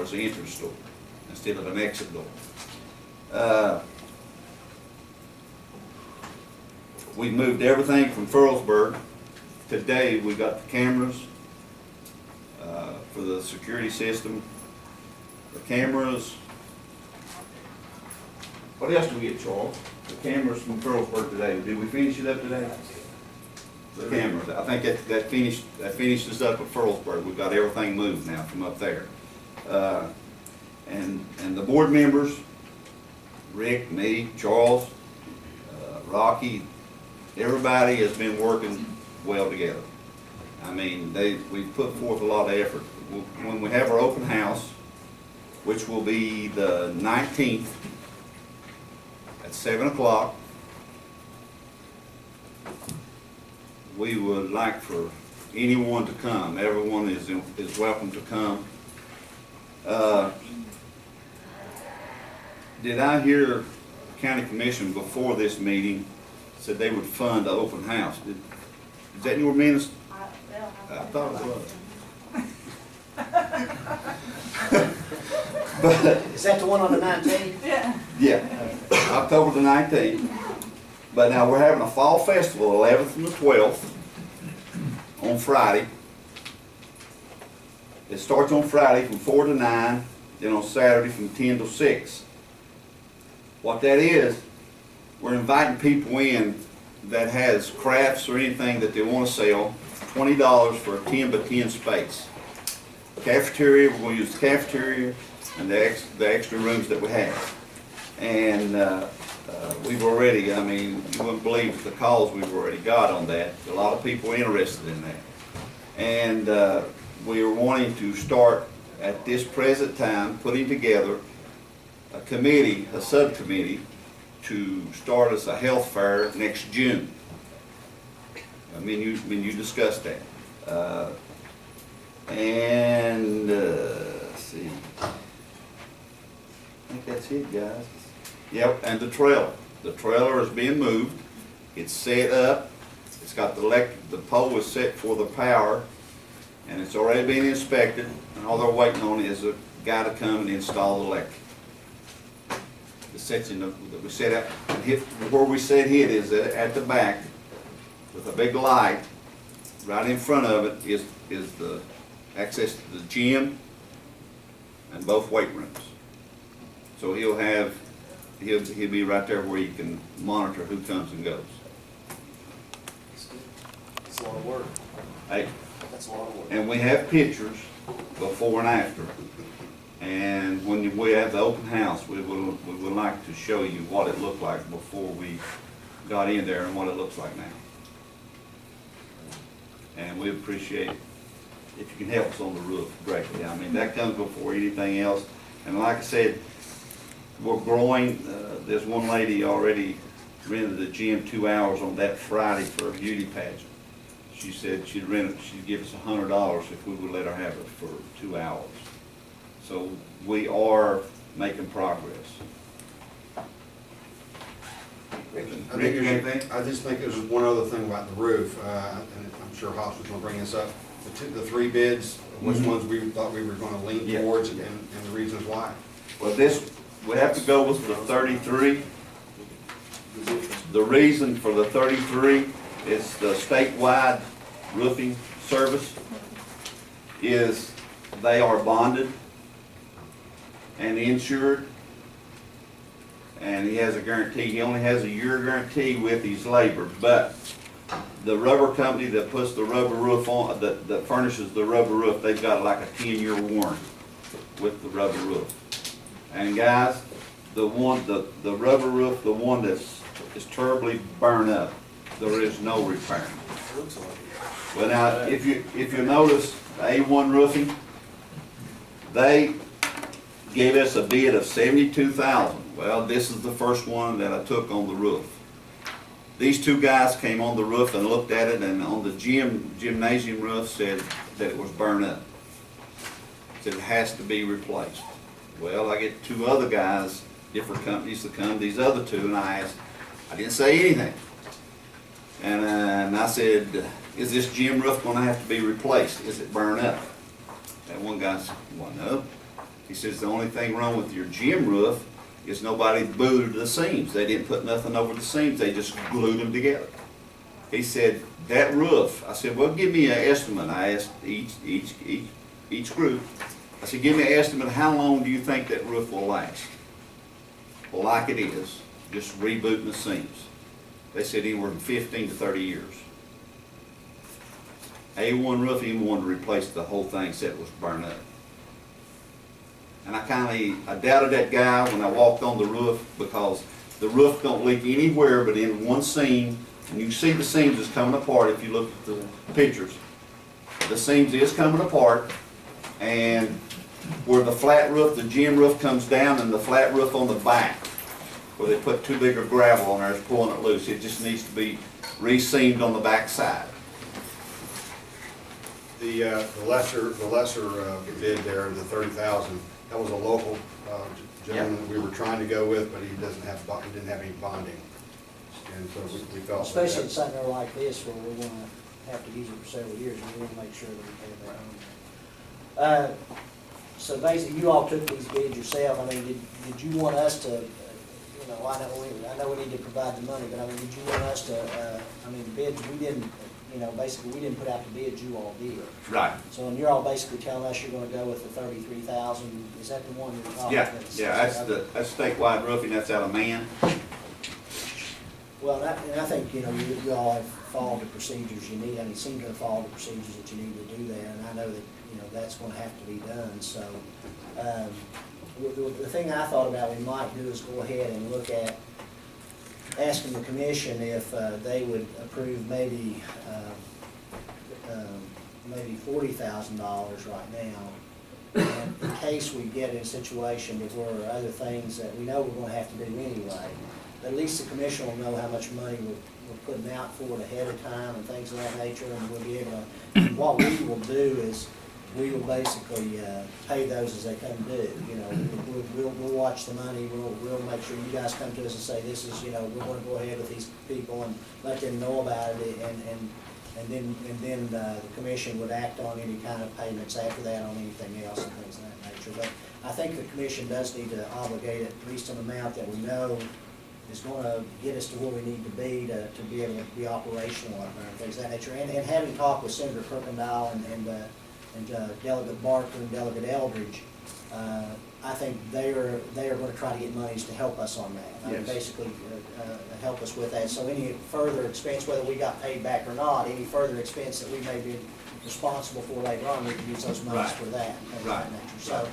as an entrance door instead of an exit door. We moved everything from Furlsburg. Today, we got the cameras for the security system. The cameras. What else do we get, Charles? The cameras from Furlsburg today. Did we finish it up today? The cameras. I think that finishes up at Furlsburg. We've got everything moved now from up there. And the board members, Rick, me, Charles, Rocky, everybody has been working well together. I mean, we've put forth a lot of effort. When we have our open house, which will be the 19th at 7 o'clock, we would like for anyone to come. Everyone is welcome to come. Did I hear County Commission before this meeting said they would fund the open house? Is that in your minutes? I thought it was. But Is that the one on the 19th? yeah, October the 19th. But now we're having a fall festival, 11th and the 12th, on Friday. It starts on Friday from 4 to 9, then on Saturday from 10 to 6. What that is, we're inviting people in that has crafts or anything that they want to sell, $20 for a 10 by 10 space. Cafeteria, we're going to use the cafeteria and the extra rooms that we have. And we've already, I mean, you wouldn't believe the calls we've already got on that. A lot of people interested in that. And we are wanting to start at this present time putting together a committee, a subcommittee, to start us a health fair next June. I mean, you discussed that. Let's see. I think that's it, guys. Yep, and the trailer. The trailer is being moved. It's set up. It's got the pole is set for the power, and it's already been inspected. And all they're waiting on is a guy to come and install the electric. The section that we set up, where we set it is at the back with a big light. Right in front of it is the access to the gym and both weight rooms. So he'll be right there where you can monitor who comes and goes. That's a lot of work. Hey, That's a lot of work. and we have pictures before and after. And when we have the open house, we would like to show you what it looked like before we got in there and what it looks like now. And we appreciate if you can help us on the roof greatly. I mean, that comes before anything else. And like I said, we're growing. There's one lady already rented the gym 2 hours on that Friday for a beauty pageant. She said she'd give us $100 if we would let her have it for 2 hours. So we are making progress. Rick, you got anything? I just think there's one other thing about the roof, and I'm sure Hops was gonna bring this up. The three bids, which ones we thought we were gonna lean Yeah. towards and the reasons why. Well, we have to go with the 33. The reason for the 33 is the statewide roofing service is they are bonded and insured, and he has a guarantee. He only has a year guarantee with his labor, but the rubber company that puts the rubber roof on, that furnishes the rubber roof, they've got like a 10-year warranty with the rubber roof. And guys, the rubber roof, the one that's is terribly burned up, there is no repair. Well, now, if you notice, A1 Roofing, they gave us a bid of $72,000. Well, this is the first one that I took on the roof. These two guys came on the roof and looked at it, and on the gymnasium roof said that it was burned up. Said it has to be replaced. Well, I get two other guys, different companies to come, these other two, and I didn't say anything. And I said, is this gym roof gonna have to be replaced? Is it burned up? And one guy said, well, no. He says the only thing wrong with your gym roof is nobody booted the seams. They didn't put nothing over the seams, they just glued them together. He said, that roof, I said, well, give me an estimate. I asked each group, I said, give me an estimate, how long do you think that roof will last? Well, like it is, just rebooting the seams. They said anywhere from 15 to 30 years. A1 roof even wanted to replace the whole thing, said it was burned up. And I doubted that guy when I walked on the roof, because the roof don't leak anywhere but in one seam. And you can see the seams is coming apart if you look at the pictures. The seams is coming apart, and where the flat roof, the gym roof comes down, and the flat roof on the back, where they put too big of gravel on there, is pulling it loose. It just needs to be re-seamed on the back side. The lesser bid there, the 30,000, that was a local gentleman that we were trying to go with, but he didn't have any bonding. And so we felt. Especially in something like this where we're gonna have to use it for several years, we wanna make sure that we pay that on. So basically, you all took these bids yourself. I mean, did you want us to, I know we need to provide the money, but I mean, did you want us to, the bids, we didn't, basically, we didn't put out the bids, you all did. Right. So, and you're all basically telling us you're gonna go with the 33,000, is that the one you're talking Yeah, about? yeah, that's statewide roofing, that's out of Man. Well, and I think, you all have followed the procedures you need, you seem to have followed the procedures that you need to do there, and I know that, that's gonna have to be done, so. The thing I thought about we might do is go ahead and look at asking the commission if they would approve maybe $40,000 right now. And in case we get in a situation where there are other things that we know we're gonna have to do anyway, at least the commission will know how much money we're putting out for it ahead of time and things of that nature, and we'll be able to, what we will do is, we will basically pay those as they come due. We'll watch the money, we'll make sure you guys come to us and say, this is, we're gonna go ahead with these people and let them know about it, and then the commission would act on any kind of payments after that on anything else and things of that nature. But I think the commission does need to obligate at least an amount that we know is gonna get us to where we need to be able to be operational up there and things of that nature. And having talked with Senator Kirkendall and Delegate Barker and Delegate Eldridge, I think they are going to try to get monies to help us on that. Yes. Basically, help us with that. So any further expense, whether we got paid back or not, any further expense that we may be responsible for later on, we can use those monies Right. for that. And things of Right. that nature. So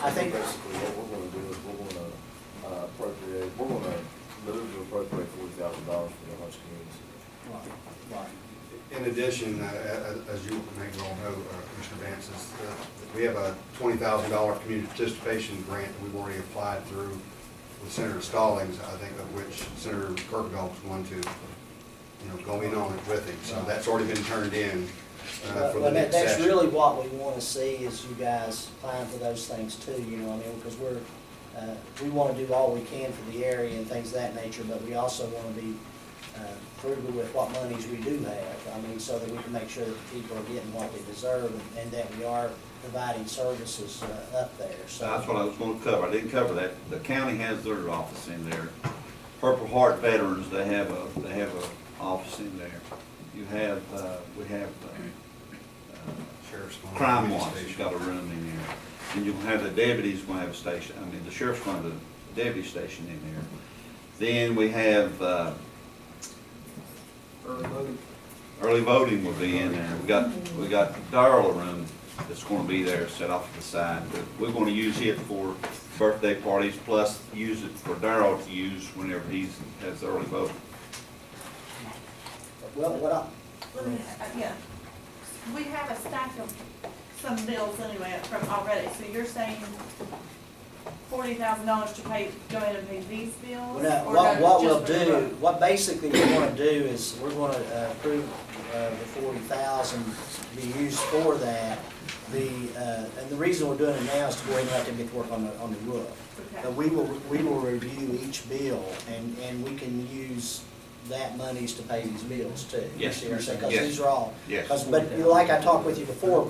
I think Basically, what we're gonna do is we're gonna move to appropriate $40,000 for the Hutch communities. right. In addition, as you may well know, Mr. Vance, we have a $20,000 community participation grant that we've already applied through with Senator Stallings, I think of which Senator Kirkendall was going to, go in on it with him. So that's already been turned in for the next That's session. really what we want to see is you guys applying for those things too, because we want to do all we can for the area and things of that nature, but we also want to be frugal with what monies we do have, so that we can make sure that the people are getting what they deserve and that we are providing services up there, so. That's what I was gonna cover, I didn't cover that. The county has their office in there. Purple Heart Veterans, they have a office in there. We have Sheriff's going to Crime the Watch, station. has got a room in there. And you'll have the deputies gonna have a station, the sheriff's gonna have a deputy station in there. Then we have, early voting will be in there. We got Darrell a room that's gonna be there set off to the side. But we're gonna use it for birthday parties, plus use it for Darrell to use whenever he has the early voting. Well, Let me, yeah, we have a stack of some bills anyway from already, so you're saying $40,000 to pay, go ahead and pay these bills? Well, or now, no, what we'll just for the do, road? what basically we're gonna do is, we're gonna approve the 40,000 to be used for that. And the reason we're doing it now is to go ahead and let them get to work on the roof. Okay. But we will review each bill, and we can use that money's to pay these bills too. Yes. You see what I'm saying? 'Cause Yes. these are all. Yes. But you know, like I talked with you before,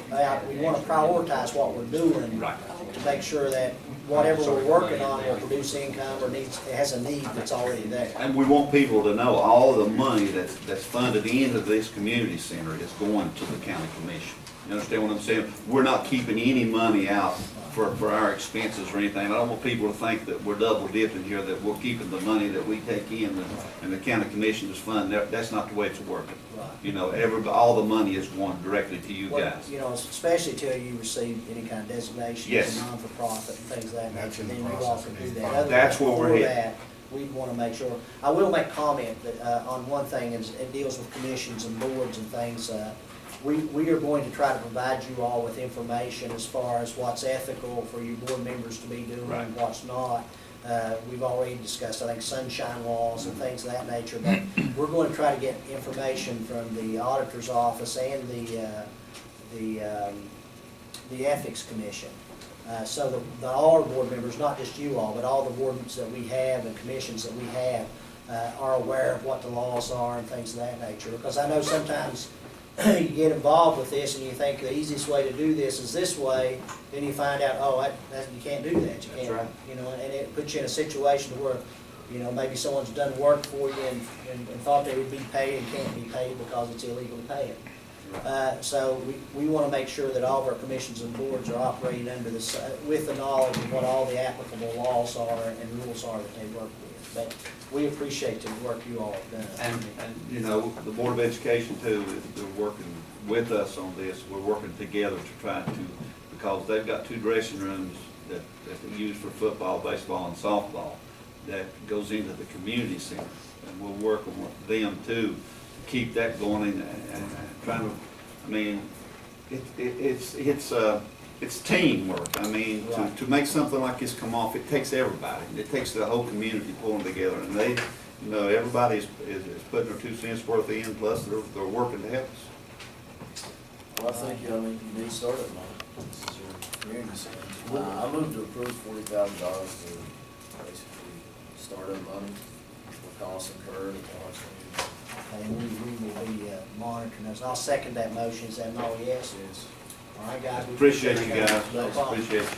we wanna prioritize what we're doing. Right. To make sure that whatever we're working on will produce income or needs, it has a need that's already there. And we want people to know all the money that's funded into this community center is going to the county commission. You understand what I'm saying? We're not keeping any money out for our expenses or anything. I don't want people to think that we're double dipping here, that we're keeping the money that we take in and the county commission is funding. That's not the way it's working. Right. You know, all the money is going directly to you Well, guys. you know, especially till you receive any kind of designation Yes. as a non-for-profit and things of that That's nature, in the then you all process can of do being that. filed. Otherwise, That's where we're before headed. that, we want to make sure, I will make comment that, on one thing, is it deals with commissions and boards and things. We are going to try to provide you all with information as far as what's ethical for you board members to be doing Right. and what's not. We've already discussed, I think, sunshine laws and things of that nature, but we're going to try to get information from the auditor's office and the ethics commission. So that all our board members, not just you all, but all the boards that we have and commissions that we have are aware of what the laws are and things of that nature. Because I know sometimes you get involved with this and you think the easiest way to do this is this way, then you find out, oh, you can't do that. You That's can't, right. you know, and it puts you in a situation to where, you know, maybe someone's done work for you and thought they would be paid and can't be paid because it's illegal to pay it. So we want to make sure that all of our commissions and boards are operating under this, with the knowledge of what all the applicable laws are and rules are that they work with. But we appreciate the work you all have done. And, you know, the Board of Education too, they're working with us on this. We're working together to try to, because they've got 2 dressing rooms that they use for football, baseball, and softball that goes into the community center. And we're working with them too, to keep that going and trying to, I mean, it's teamwork. I mean, Right. to make something like this come off, it takes everybody. It takes the whole community pulling together, and they, you know, everybody is putting their 2 cents worth in, plus they're working to help us. Well, I think, I mean, you need startup money. This is your community center. I move to approve $40,000 to basically startup money for costs incurred at the Lawrence Community. And we will be monitoring those. I'll second that motion. Is that an all yes? Yes. All right, guys. we Appreciate you guys, No problem. appreciate it.